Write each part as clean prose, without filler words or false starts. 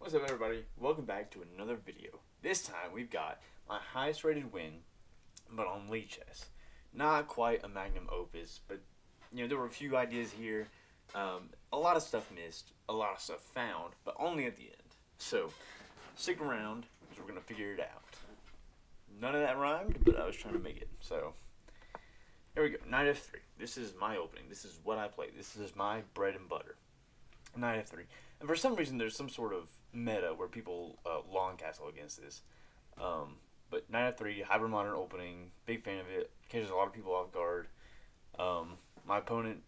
What's up, everybody? Welcome back to another video. This time we've got my highest rated win, but on Lichess. Not quite a magnum opus, but there were a few ideas here. A lot of stuff missed, a lot of stuff found, but only at the end. So stick around because we're gonna figure it out. None of that rhymed, but I was trying to make it. So here we go. Knight f3. This is my opening. This is what I play. This is my bread and butter. Knight f3. And for some reason, there's some sort of meta where people long castle against this. But Knight f3, hybrid modern opening, big fan of it. Catches a lot of people off guard. My opponent,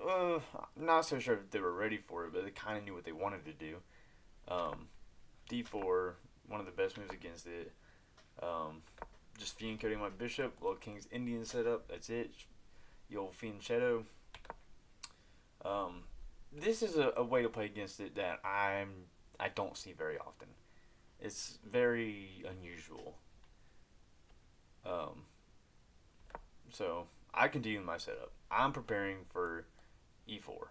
I'm not so sure if they were ready for it, but they kind of knew what they wanted to do. D4, one of the best moves against it. Just fiend coding my bishop, little King's Indian setup. That's it. The old fiend shadow. This is a way to play against it that I don't see very often. It's very unusual. So I continue my setup. I'm preparing for e4.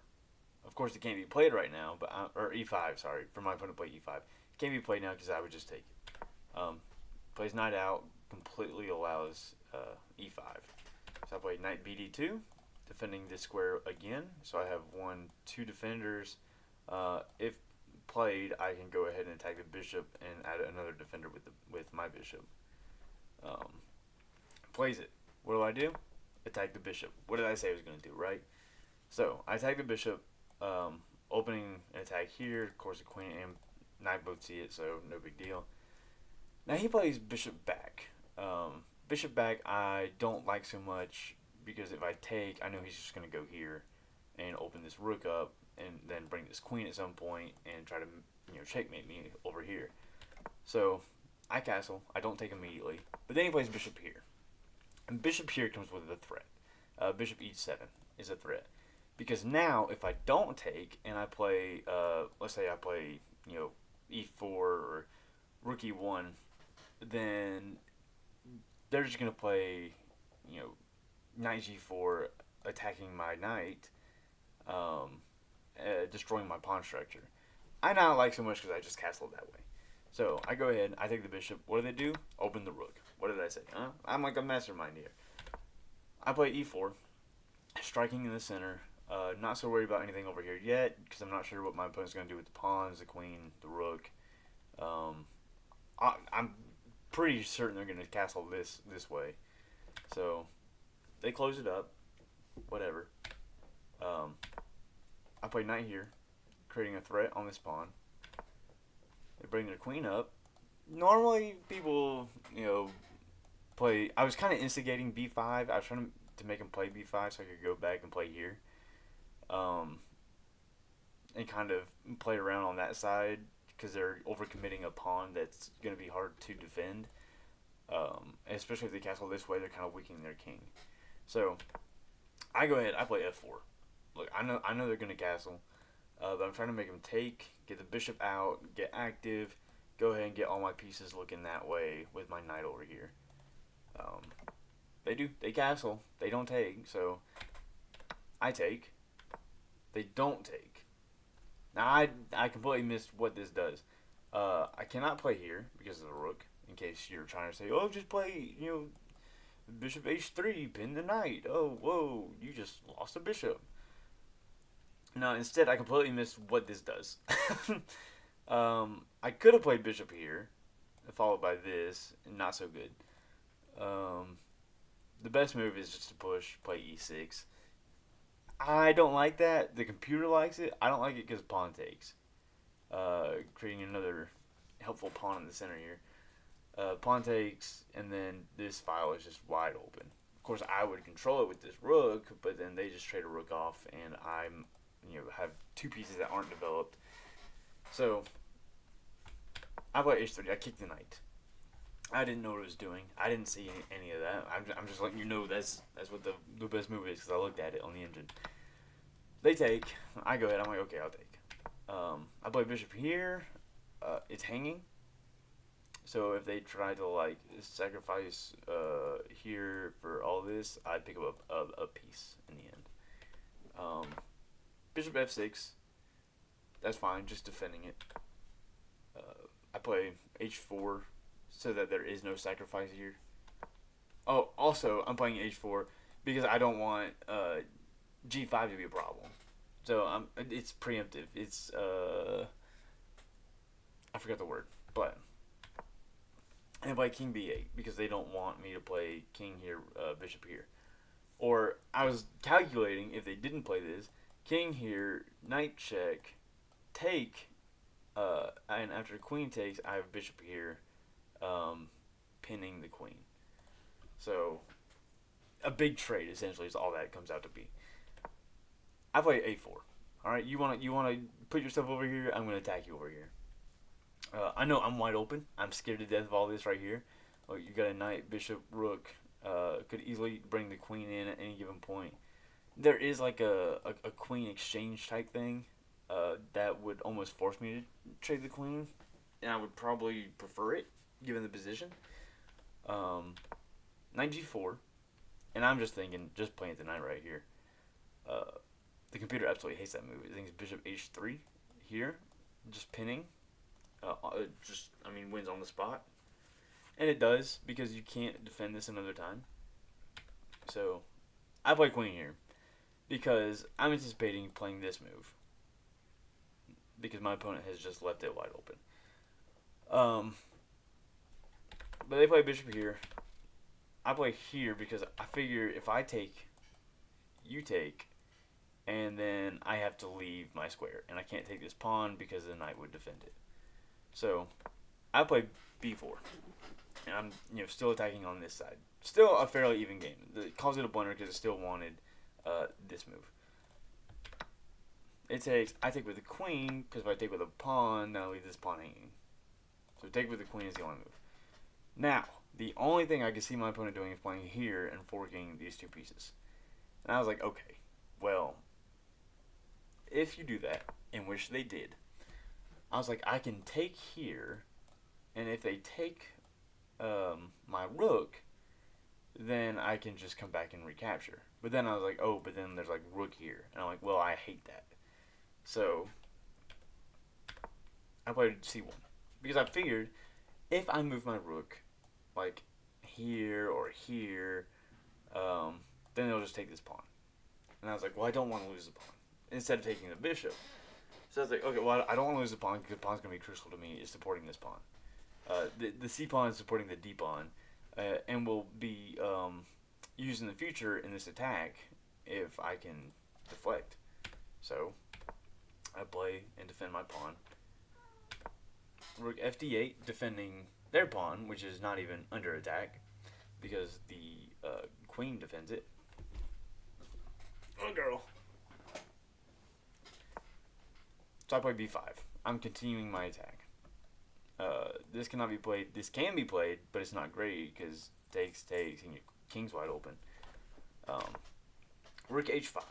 Of course, it can't be played right now, but or e5. Sorry, for my opponent to play e5. It can't be played now because I would just take it. Plays knight out, completely allows e5. So I play knight bd2. Defending this square again, so I have two defenders. If played, I can go ahead and attack the bishop and add another defender with my bishop. Plays it. What do? Attack the bishop. What did I say I was going to do, right? So I attack the bishop, opening an attack here. Of course, the queen and knight both see it, so no big deal. Now he plays bishop back. Bishop back I don't like so much, because if I take, I know he's just going to go here and open this rook up and then bring this queen at some point and try to checkmate me over here. So I castle. I don't take immediately. But then he plays bishop here. And bishop here comes with a threat. Bishop e7 is a threat. Because now if I don't take and I play, let's say I play e4 or rook e1, then they're just going to play knight g4, attacking my knight, destroying my pawn structure. I not like so much because I just castled that way. So I go ahead, I take the bishop. What do? Open the rook. What did I say? I'm like a mastermind here. I play e4, striking in the center. Not so worried about anything over here yet because I'm not sure what my opponent's going to do with the pawns, the queen, the rook. I'm pretty certain they're going to castle this way. So they close it up, whatever. I play knight here, creating a threat on this pawn. They bring their queen up. Normally, people, play. I was kind of instigating b5. I was trying to make them play b5 so I could go back and play here. And kind of play around on that side because they're overcommitting a pawn that's going to be hard to defend. Especially if they castle this way, they're kind of weakening their king. So I go ahead. I play f4. Look, I know they're gonna castle, but I'm trying to make them take, get the bishop out, get active, go ahead and get all my pieces looking that way with my knight over here. They castle. They don't take. So I take. They don't take. Now I completely missed what this does. I cannot play here because of the rook. In case you're trying to say, oh, just play, bishop h3, pin the knight. Oh, whoa, you just lost a bishop. No, instead, I completely missed what this does. I could have played bishop here, followed by this, and not so good. The best move is just to push, play e6. I don't like that. The computer likes it. I don't like it because pawn takes. Creating another helpful pawn in the center here. Pawn takes, and then this file is just wide open. Of course, I would control it with this rook, but then they just trade a rook off, and I'm, have two pieces that aren't developed. So I play h3. I kick the knight. I didn't know what it was doing. I didn't see any of that. I'm just letting you know that's what the best move is because I looked at it on the engine. They take. I go ahead. I'm like, okay, I'll take. I play bishop here. It's hanging. So if they try to sacrifice here for all this, I'd pick up a piece in the end. Bishop f6. That's fine, just defending it. play h4 so that there is no sacrifice here. Oh, also, I'm playing h4 because I don't want g5 to be a problem. So it's preemptive. It's I forgot the word, but I play king b8 because they don't want me to play king here, bishop here. Or I was calculating if they didn't play this, king here, knight check, take, and after queen takes, I have bishop here, pinning the queen. So a big trade essentially is all that it comes out to be. I play a4. All right, you wanna put yourself over here? I'm gonna attack you over here. I know I'm wide open. I'm scared to death of all this right here. Oh, you got a knight, bishop, rook. Could easily bring the queen in at any given point. There is like a queen exchange type thing that would almost force me to trade the queen, and I would probably prefer it given the position. Knight g4, and I'm just thinking, just playing the knight right here. The computer absolutely hates that move. It thinks bishop h3 here, just pinning. Wins on the spot. And it does, because you can't defend this another time. So, I play queen here, because I'm anticipating playing this move. Because my opponent has just left it wide open. But they play bishop here. I play here because I figure if I take, you take, and then I have to leave my square. And I can't take this pawn because the knight would defend it. So, I play b4. And I'm still attacking on this side. Still a fairly even game. It calls it a blunder because it still wanted this move. It takes, I take with the queen, because if I take with a pawn, then I leave this pawn hanging. So take with the queen is the only move. Now, the only thing I can see my opponent doing is playing here and forking these two pieces. And I was like, okay, well, if you do that, in which they did, I was like, I can take here, and if they take my rook, then I can just come back and recapture. But then I was like, oh, but then there's like rook here. And I'm like, well, I hate that. So I played c1. Because I figured if I move my rook like here or here, then they'll just take this pawn. And I was like, well, I don't want to lose the pawn. Instead of taking the bishop. So I was like, okay, well, I don't want to lose the pawn because the pawn's going to be crucial to me is supporting this pawn. The c pawn is supporting the d pawn, and will be used in the future in this attack if I can deflect. So I play and defend my pawn. Rook fd8, defending their pawn, which is not even under attack because the queen defends it. Oh, girl. So I play b5. I'm continuing my attack. This cannot be played. This can be played, but it's not great because takes, and your king's wide open. Rook h5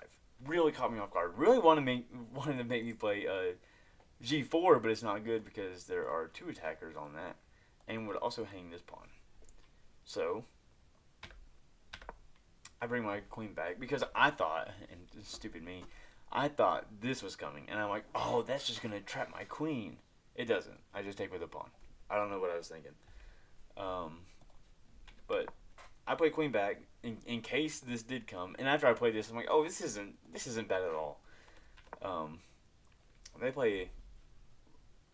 really caught me off guard. Really wanted to make me play g4, but it's not good because there are two attackers on that, and would also hang this pawn. So I bring my queen back because I thought, and stupid me, I thought this was coming, and I'm like, oh, that's just gonna trap my queen. It doesn't. I just take with a pawn. I don't know what I was thinking. But I play queen back in case this did come. And after I play this, I'm like, oh, this isn't bad at all. They play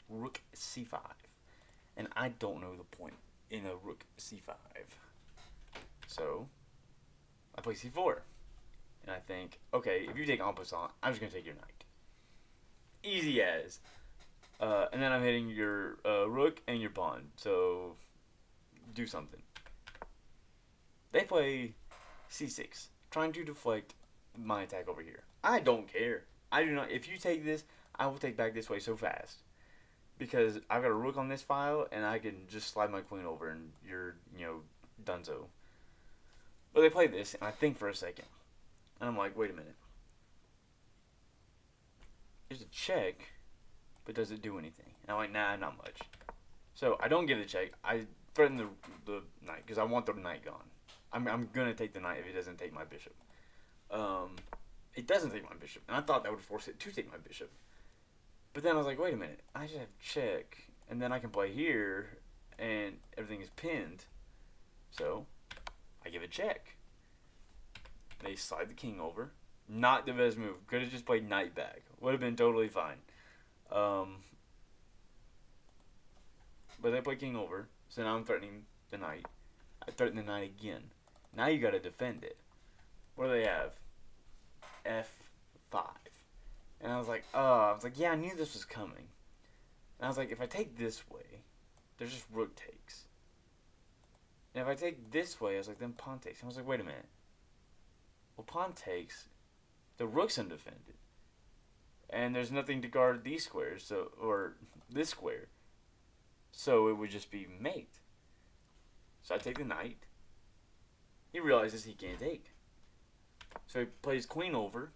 rook c5, and I don't know the point in a rook c5. So I play c4, and I think, okay, if you take en passant, I'm just gonna take your knight. Easy as. And then I'm hitting your rook and your pawn, so do something. They play c6, trying to deflect my attack over here. I don't care. I do not. If you take this, I will take back this way so fast. Because I've got a rook on this file, and I can just slide my queen over, and you're, donezo. But they play this, and I think for a second. And I'm like, wait a minute. There's a check, but does it do anything? And I'm like, nah, not much. So I don't get a check. I threaten the knight, because I want the knight gone. I'm going to take the knight if it doesn't take my bishop. It doesn't take my bishop, and I thought that would force it to take my bishop. But then I was like, wait a minute, I just have check, and then I can play here, and everything is pinned. So I give a check. They slide the king over. Not the best move. Could have just played knight back. Would have been totally fine. But they play king over. So now I'm threatening the knight. I threaten the knight again. Now you gotta defend it. What do they have? F5. And I was like, yeah, I knew this was coming. And I was like, if I take this way, there's just rook takes. And if I take this way, I was like, then pawn takes. And I was like, wait a minute. Well, pawn takes, the rook's undefended. And there's nothing to guard these squares, or this square. So it would just be mate. So I take the knight. He realizes he can't take. So he plays queen over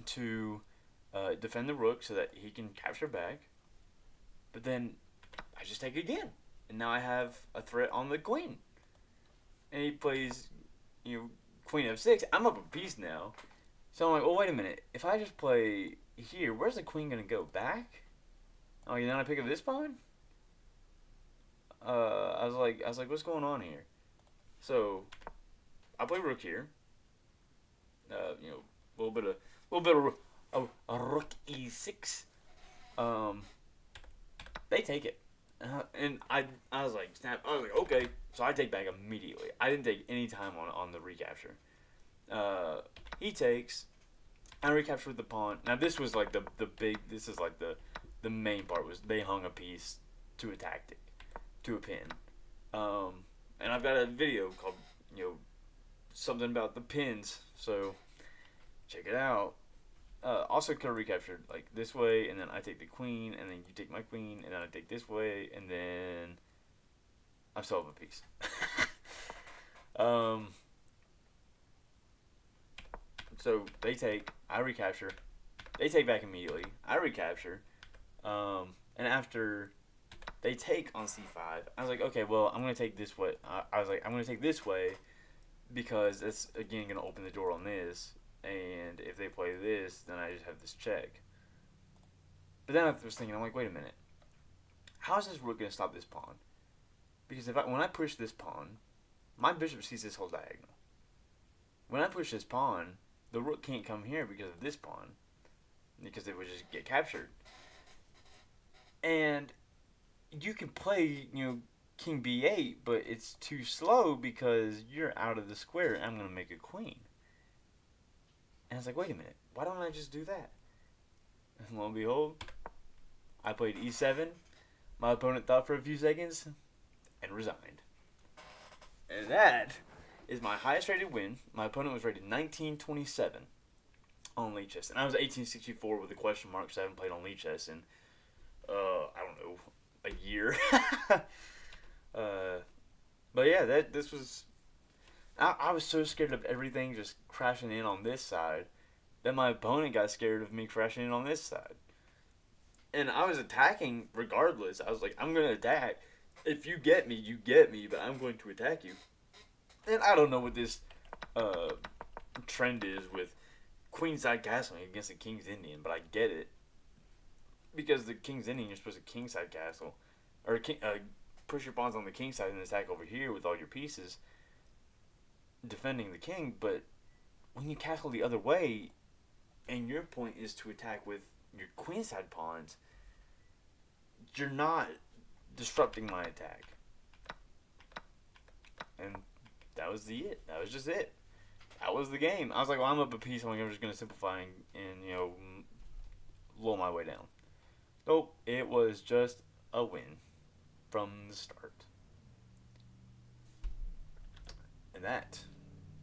to defend the rook so that he can capture back. But then I just take again. And now I have a threat on the queen. And he plays, queen f6. I'm up a piece now. So I'm like, oh, wait a minute. If I just play here, where's the queen going to go? Back? Oh, then I pick up this pawn? I was like, what's going on here? So I play rook here. A little bit of a rook e6. They take it, and I was like, snap. I was like, okay. So I take back immediately. I didn't take any time on the recapture. He takes. I recapture with the pawn. Now this was like the big. This is like the main part was they hung a piece to a tactic, to a pin. And I've got a video called something about the pins. So check it out. Also could have recaptured like this way, and then I take the queen, and then you take my queen, and then I take this way, and then I'm still up a piece. So they take, I recapture, they take back immediately, I recapture, and after they take on c5, I was like, okay, well, I'm going to take this way. I was like, I'm going to take this way because that's, again, going to open the door on this. And if they play this, then I just have this check. But then I was thinking, I'm like, wait a minute. How is this rook going to stop this pawn? Because when I push this pawn, my bishop sees this whole diagonal. When I push this pawn, the rook can't come here because of this pawn. Because it would just get captured. And you can play, king b8, but it's too slow because you're out of the square and I'm going to make a queen. And I was like, wait a minute, why don't I just do that? And lo and behold, I played e7. My opponent thought for a few seconds and resigned. And that is my highest rated win. My opponent was rated 1927 on Lichess. And I was 1864 with a question mark, so I haven't played on Lichess in, I don't know, a year. But yeah, this was... I was so scared of everything just crashing in on this side that my opponent got scared of me crashing in on this side. And I was attacking regardless. I was like, I'm going to attack. If you get me, you get me, but I'm going to attack you. And I don't know what this trend is with queenside castling against the King's Indian, but I get it. Because the King's Indian, you're supposed to kingside castle. Or push your pawns on the king side and attack over here with all your pieces, defending the king. But when you castle the other way, and your point is to attack with your queenside pawns, you're not disrupting my attack. And that was it. That was just it. That was the game. I was like, well, I'm up a piece. I'm just going to simplify and lull my way down. Nope. It was just a win from the start. And that,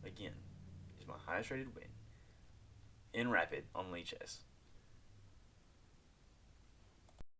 again, is my highest rated win in Rapid on Lichess.